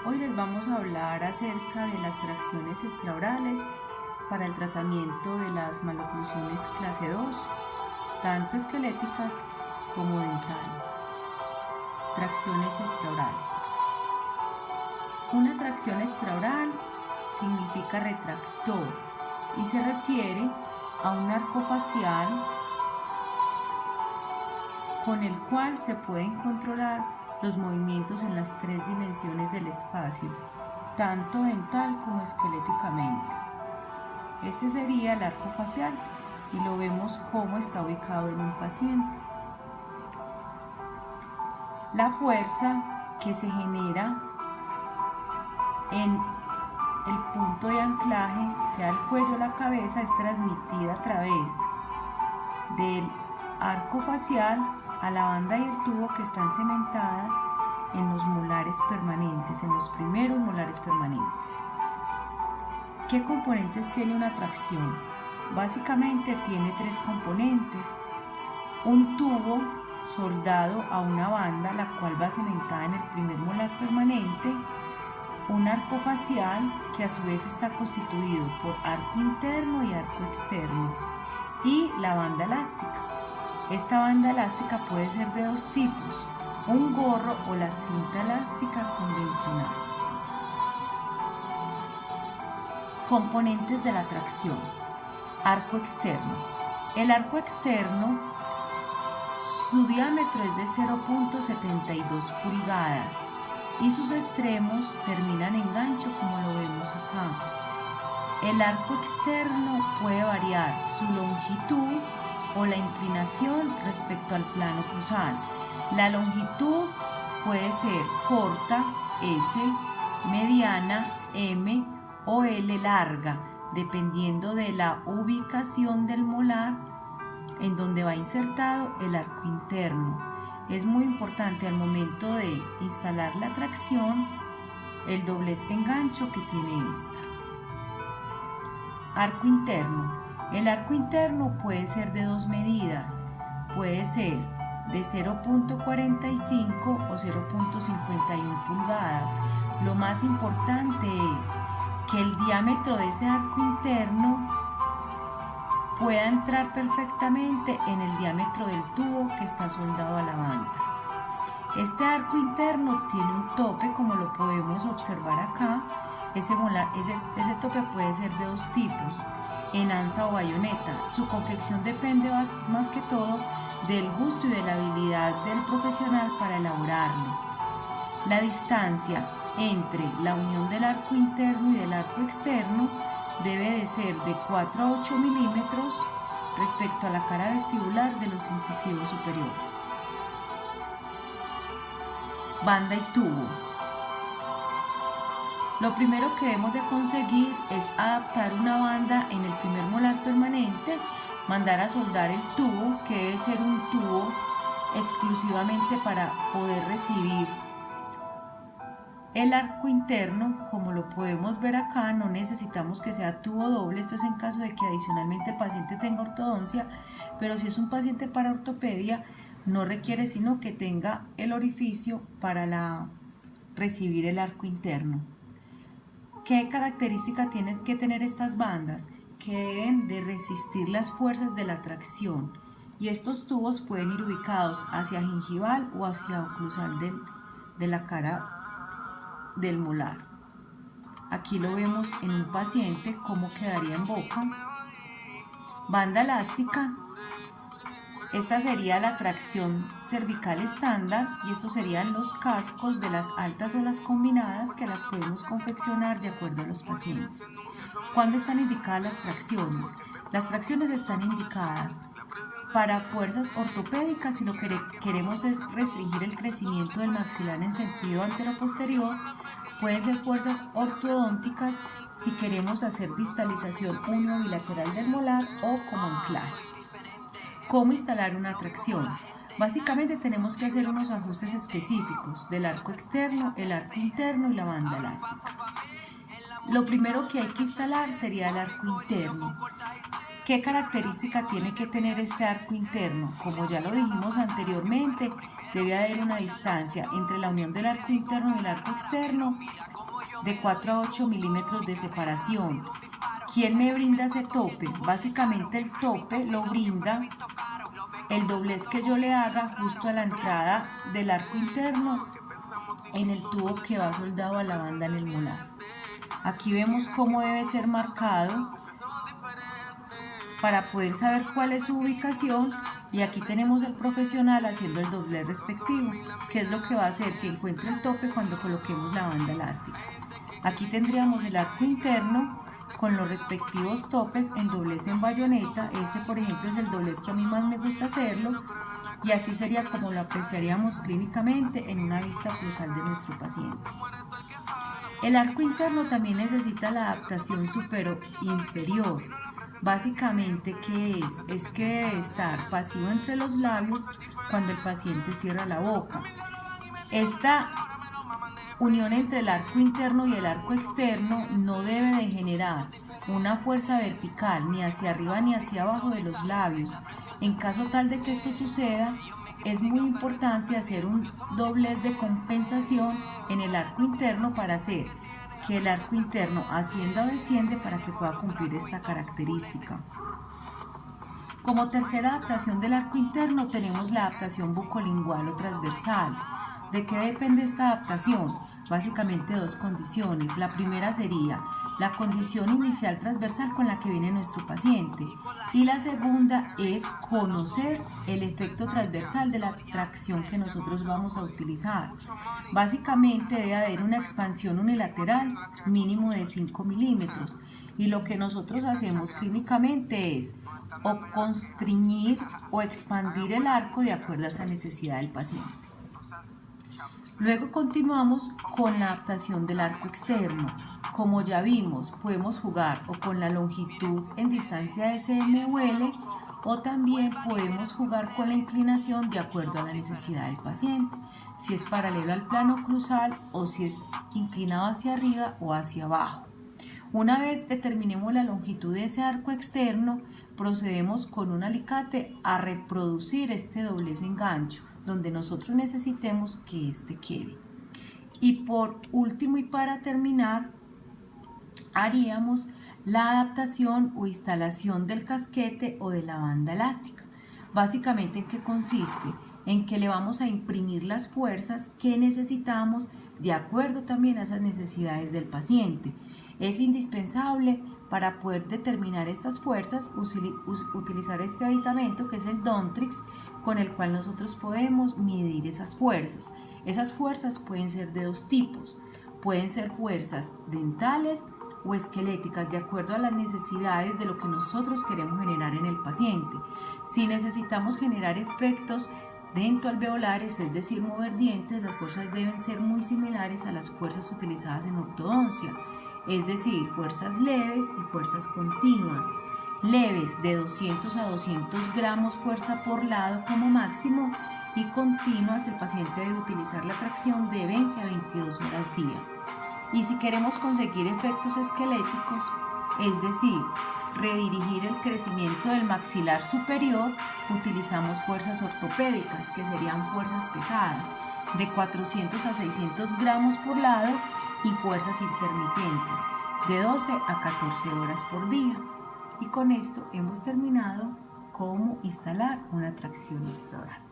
Hoy les vamos a hablar acerca de las tracciones extraorales para el tratamiento de las maloclusiones clase 2, tanto esqueléticas como dentales. Tracciones extraorales. Una tracción extraoral significa retractor y se refiere a un arco facial con el cual se pueden controlar los movimientos en las tres dimensiones del espacio, tanto dental como esqueléticamente. Este sería el arco facial y lo vemos cómo está ubicado en un paciente. La fuerza que se genera en el punto de anclaje, sea el cuello o la cabeza, es transmitida a través del arco facial a la banda y el tubo que están cementadas en los molares permanentes, en los primeros molares permanentes. ¿Qué componentes tiene una tracción? Básicamente tiene tres componentes: un tubo soldado a una banda, la cual va cementada en el primer molar permanente, un arco facial que a su vez está constituido por arco interno y arco externo, y la banda elástica. Esta banda elástica puede ser de dos tipos: un gorro o la cinta elástica convencional. Componentes de la tracción. Arco externo. El arco externo, su diámetro es de 0.72 pulgadas y sus extremos terminan en gancho, como lo vemos acá. El arco externo puede variar su longitud o la inclinación respecto al plano cruzal. La longitud puede ser corta, S, mediana, M, o L larga, dependiendo de la ubicación del molar en donde va insertado el arco interno. Es muy importante al momento de instalar la tracción el doblez en gancho que tiene esta. Arco interno. El arco interno puede ser de dos medidas, puede ser de 0.45 o 0.51 pulgadas. Lo más importante es que el diámetro de ese arco interno pueda entrar perfectamente en el diámetro del tubo que está soldado a la banda. Este arco interno tiene un tope, como lo podemos observar acá. Ese tope puede ser de dos tipos: en anza o bayoneta. Su confección depende más que todo del gusto y de la habilidad del profesional para elaborarlo. La distancia entre la unión del arco interno y del arco externo debe de ser de 4 a 8 milímetros respecto a la cara vestibular de los incisivos superiores. Banda y tubo. Lo primero que debemos de conseguir es adaptar una banda en el primer molar permanente, mandar a soldar el tubo, que debe ser un tubo exclusivamente para poder recibir el arco interno. Como lo podemos ver acá, no necesitamos que sea tubo doble, esto es en caso de que adicionalmente el paciente tenga ortodoncia, pero si es un paciente para ortopedia, no requiere sino que tenga el orificio para recibir el arco interno. ¿Qué característica tienen que tener estas bandas? Que deben de resistir las fuerzas de la tracción, y estos tubos pueden ir ubicados hacia gingival o hacia oclusal de la cara del molar. Aquí lo vemos en un paciente cómo quedaría en boca. Banda elástica. Esta sería la tracción cervical estándar, y estos serían los cascos de las altas o las combinadas, que las podemos confeccionar de acuerdo a los pacientes. ¿Cuándo están indicadas las tracciones? Las tracciones están indicadas para fuerzas ortopédicas si lo que queremos es restringir el crecimiento del maxilar en sentido antero-posterior. Pueden ser fuerzas ortodónticas si queremos hacer distalización unio bilateral del molar o como anclaje. ¿Cómo instalar una tracción? Básicamente tenemos que hacer unos ajustes específicos del arco externo, el arco interno y la banda elástica. Lo primero que hay que instalar sería el arco interno. ¿Qué característica tiene que tener este arco interno? Como ya lo dijimos anteriormente, debe haber una distancia entre la unión del arco interno y el arco externo de 4 a 8 milímetros de separación. ¿Quién me brinda ese tope? Básicamente el tope lo brinda el doblez que yo le haga justo a la entrada del arco interno en el tubo que va soldado a la banda en el molar. Aquí vemos cómo debe ser marcado para poder saber cuál es su ubicación, y aquí tenemos el profesional haciendo el doblez respectivo, que es lo que va a hacer que encuentre el tope cuando coloquemos la banda elástica. Aquí tendríamos el arco interno con los respectivos topes en doblez en bayoneta. Este, por ejemplo, es el doblez que a mí más me gusta hacerlo, y así sería como lo apreciaríamos clínicamente en una vista oclusal de nuestro paciente. El arco interno también necesita la adaptación supero-inferior. Básicamente, ¿qué es? Es que debe estar pasivo entre los labios cuando el paciente cierra la boca. Esta unión entre el arco interno y el arco externo no debe de generar una fuerza vertical ni hacia arriba ni hacia abajo de los labios. En caso tal de que esto suceda, es muy importante hacer un doblez de compensación en el arco interno para hacer que el arco interno ascienda o desciende para que pueda cumplir esta característica. Como tercera adaptación del arco interno tenemos la adaptación bucolingual o transversal. ¿De qué depende esta adaptación? Básicamente dos condiciones. La primera sería la condición inicial transversal con la que viene nuestro paciente, y la segunda es conocer el efecto transversal de la tracción que nosotros vamos a utilizar. Básicamente debe haber una expansión unilateral mínimo de 5 milímetros, y lo que nosotros hacemos clínicamente es o constriñir o expandir el arco de acuerdo a esa necesidad del paciente. Luego continuamos con la adaptación del arco externo. Como ya vimos, podemos jugar o con la longitud en distancia SM o L, o también podemos jugar con la inclinación de acuerdo a la necesidad del paciente, si es paralelo al plano oclusal o si es inclinado hacia arriba o hacia abajo. Una vez determinemos la longitud de ese arco externo, procedemos con un alicate a reproducir este doblez en gancho, donde nosotros necesitemos que este quede. Y por último y para terminar, haríamos la adaptación o instalación del casquete o de la banda elástica. Básicamente, ¿en qué consiste? En que le vamos a imprimir las fuerzas que necesitamos de acuerdo también a esas necesidades del paciente. Es indispensable para poder determinar estas fuerzas utilizar este aditamento que es el Dontrix, con el cual nosotros podemos medir esas fuerzas. Esas fuerzas pueden ser de dos tipos, pueden ser fuerzas dentales o esqueléticas, de acuerdo a las necesidades de lo que nosotros queremos generar en el paciente. Si necesitamos generar efectos dentoalveolares, es decir, mover dientes, las fuerzas deben ser muy similares a las fuerzas utilizadas en ortodoncia, es decir, fuerzas leves y fuerzas continuas. Leves de 200 a 200 gramos fuerza por lado como máximo, y continuas el paciente debe utilizar la tracción de 20 a 22 horas día. Y si queremos conseguir efectos esqueléticos, es decir, redirigir el crecimiento del maxilar superior, utilizamos fuerzas ortopédicas, que serían fuerzas pesadas de 400 a 600 gramos por lado, y fuerzas intermitentes de 12 a 14 horas por día. Y con esto hemos terminado cómo instalar una tracción extraoral.